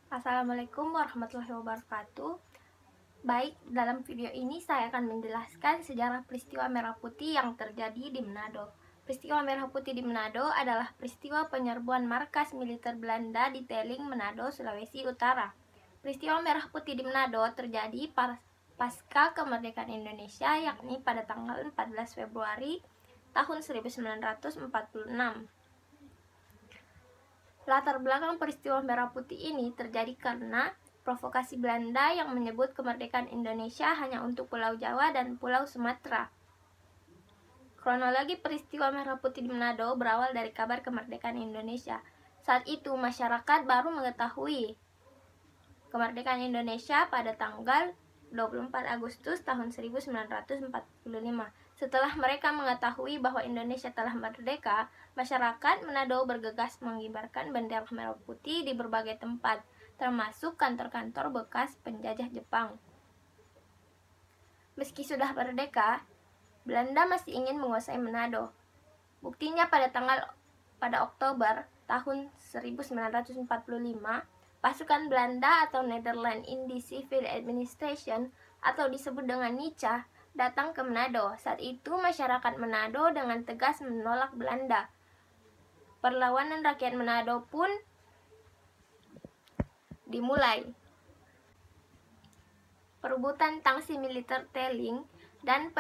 Assalamualaikum warahmatullahi wabarakatuh. Baik, dalam video ini saya akan menjelaskan sejarah peristiwa Merah Putih yang terjadi di Manado. Peristiwa Merah Putih di Manado adalah peristiwa penyerbuan markas militer Belanda di Telling, Manado, Sulawesi Utara. Peristiwa Merah Putih di Manado terjadi pasca kemerdekaan Indonesia, yakni pada tanggal 14 Februari tahun 1946. Latar belakang peristiwa Merah Putih ini terjadi karena provokasi Belanda yang menyebut kemerdekaan Indonesia hanya untuk Pulau Jawa dan Pulau Sumatera. Kronologi peristiwa Merah Putih di Manado berawal dari kabar kemerdekaan Indonesia. Saat itu masyarakat baru mengetahui kemerdekaan Indonesia pada tanggal 24 Agustus tahun 1945. Setelah mereka mengetahui bahwa Indonesia telah merdeka, masyarakat Manado bergegas mengibarkan bendera merah putih di berbagai tempat, termasuk kantor-kantor bekas penjajah Jepang. Meski sudah merdeka, Belanda masih ingin menguasai Manado. Buktinya pada Oktober tahun 1945, pasukan Belanda atau Netherlands Indies Civil Administration atau disebut dengan NICA datang ke Manado. Saat itu masyarakat Manado dengan tegas menolak Belanda. Perlawanan rakyat Manado pun dimulai. Perebutan tangsi militer Telling dan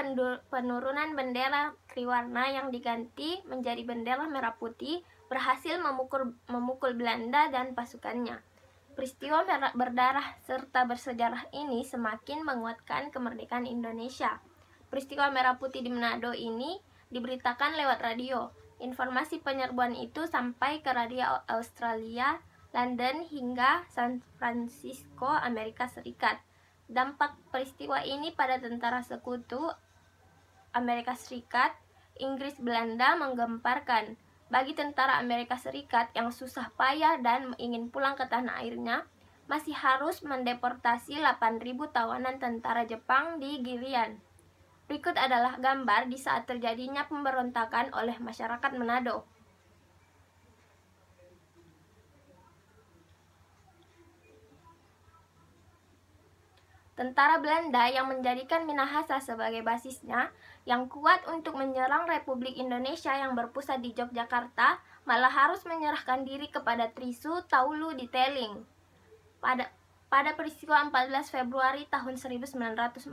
penurunan bendera triwarna yang diganti menjadi bendera merah putih berhasil memukul Belanda dan pasukannya. Peristiwa berdarah serta bersejarah ini semakin menguatkan kemerdekaan Indonesia. Peristiwa Merah Putih di Manado ini diberitakan lewat radio. Informasi penyerbuan itu sampai ke radio Australia, London hingga San Francisco, Amerika Serikat. Dampak peristiwa ini pada tentara sekutu Amerika Serikat, Inggris, Belanda menggemparkan. Bagi tentara Amerika Serikat yang susah payah dan ingin pulang ke tanah airnya, masih harus mendeportasi 8.000 tawanan tentara Jepang di Girian. Berikut adalah gambar di saat terjadinya pemberontakan oleh masyarakat Manado. Tentara Belanda yang menjadikan Minahasa sebagai basisnya yang kuat untuk menyerang Republik Indonesia yang berpusat di Yogyakarta malah harus menyerahkan diri kepada Trisu Taulu di Telling. Pada peristiwa 14 Februari tahun 1946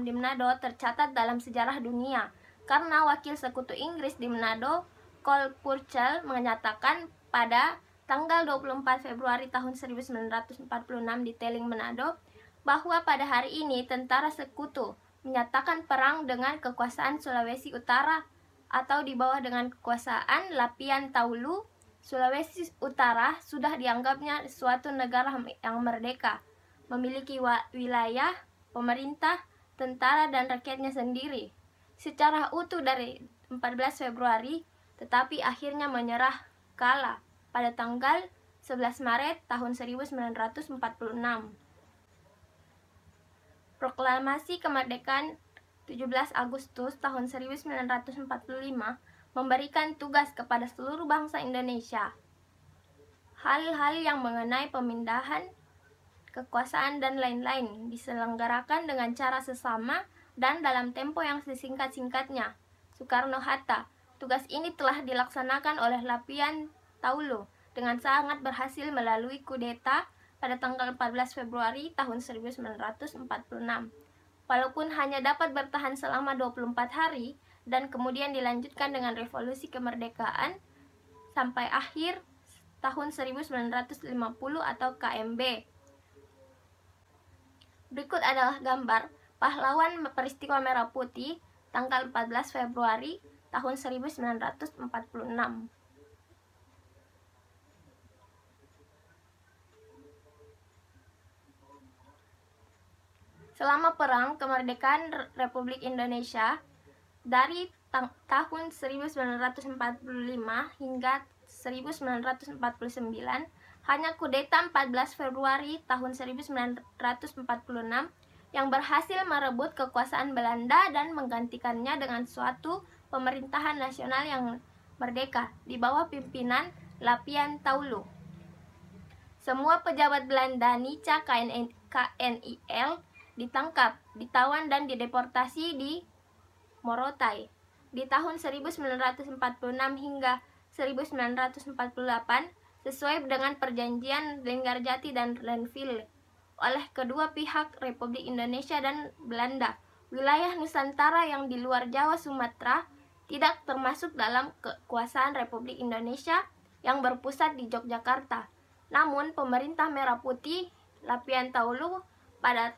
di Manado tercatat dalam sejarah dunia karena wakil sekutu Inggris di Manado, Cole Purcell, menyatakan pada tanggal 24 Februari tahun 1946 di Telling, Manado, bahwa pada hari ini tentara sekutu menyatakan perang dengan kekuasaan Sulawesi Utara atau di bawah dengan kekuasaan Lapian Taulu. Sulawesi Utara sudah dianggapnya suatu negara yang merdeka, memiliki wilayah, pemerintah, tentara, dan rakyatnya sendiri secara utuh dari 14 Februari, tetapi akhirnya menyerah kalah pada tanggal 11 Maret tahun 1946. Proklamasi kemerdekaan 17 Agustus tahun 1945 memberikan tugas kepada seluruh bangsa Indonesia. Hal-hal yang mengenai pemindahan kekuasaan dan lain-lain diselenggarakan dengan cara sesama dan dalam tempo yang sesingkat-singkatnya. Soekarno-Hatta. Tugas ini telah dilaksanakan oleh Lapian Taulu dengan sangat berhasil melalui kudeta pada tanggal 14 Februari tahun 1946. Walaupun hanya dapat bertahan selama 24 hari dan kemudian dilanjutkan dengan revolusi kemerdekaan sampai akhir tahun 1950 atau KMB. Berikut adalah gambar pahlawan peristiwa Merah Putih tanggal 14 Februari tahun 1946. Selama perang kemerdekaan Republik Indonesia dari tahun 1945 hingga 1949, hanya kudeta 14 Februari tahun 1946 yang berhasil merebut kekuasaan Belanda dan menggantikannya dengan suatu pemerintahan nasional yang merdeka di bawah pimpinan Lapian Taulu. Semua pejabat Belanda Nica KNIL ditangkap, ditawan dan dideportasi di Morotai. Di tahun 1946 hingga 1948 sesuai dengan perjanjian Linggarjati dan Renville oleh kedua pihak Republik Indonesia dan Belanda. Wilayah Nusantara yang di luar Jawa Sumatera tidak termasuk dalam kekuasaan Republik Indonesia yang berpusat di Yogyakarta. Namun pemerintah Merah Putih Lapian Taulu pada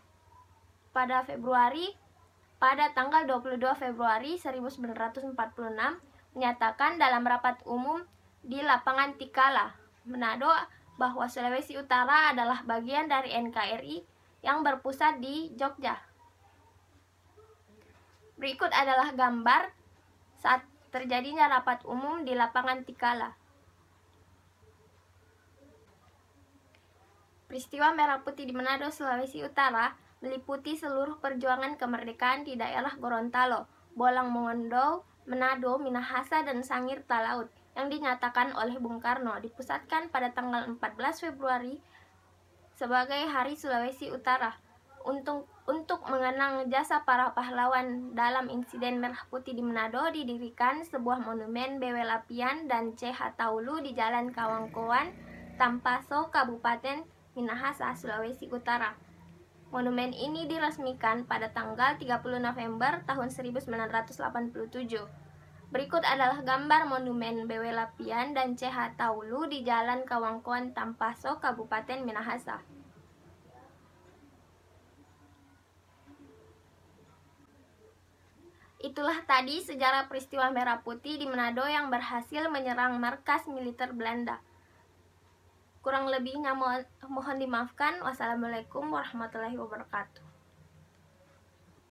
tanggal 22 Februari 1946 menyatakan dalam rapat umum di lapangan Tikala, Manado, bahwa Sulawesi Utara adalah bagian dari NKRI yang berpusat di Jogja. Berikut adalah gambar saat terjadinya rapat umum di lapangan Tikala. Peristiwa Merah Putih di Manado, Sulawesi Utara meliputi seluruh perjuangan kemerdekaan di daerah Gorontalo, Bolang Mongondo, Manado, Minahasa, dan Sangir Talaut yang dinyatakan oleh Bung Karno dipusatkan pada tanggal 14 Februari sebagai Hari Sulawesi Utara untuk mengenang jasa para pahlawan dalam insiden Merah Putih di Manado. Didirikan sebuah monumen BW Lapian dan CH Taulu di Jalan Kawangkoan, Tampaso, Kabupaten Minahasa, Sulawesi Utara. Monumen ini diresmikan pada tanggal 30 November tahun 1987. Berikut adalah gambar monumen BW Lapian dan CH Taulu di Jalan Kawangkoan, Tampaso, Kabupaten Minahasa. Itulah tadi sejarah peristiwa Merah Putih di Manado yang berhasil menyerang markas militer Belanda. Kurang lebihnya mohon dimaafkan. Wassalamualaikum warahmatullahi wabarakatuh.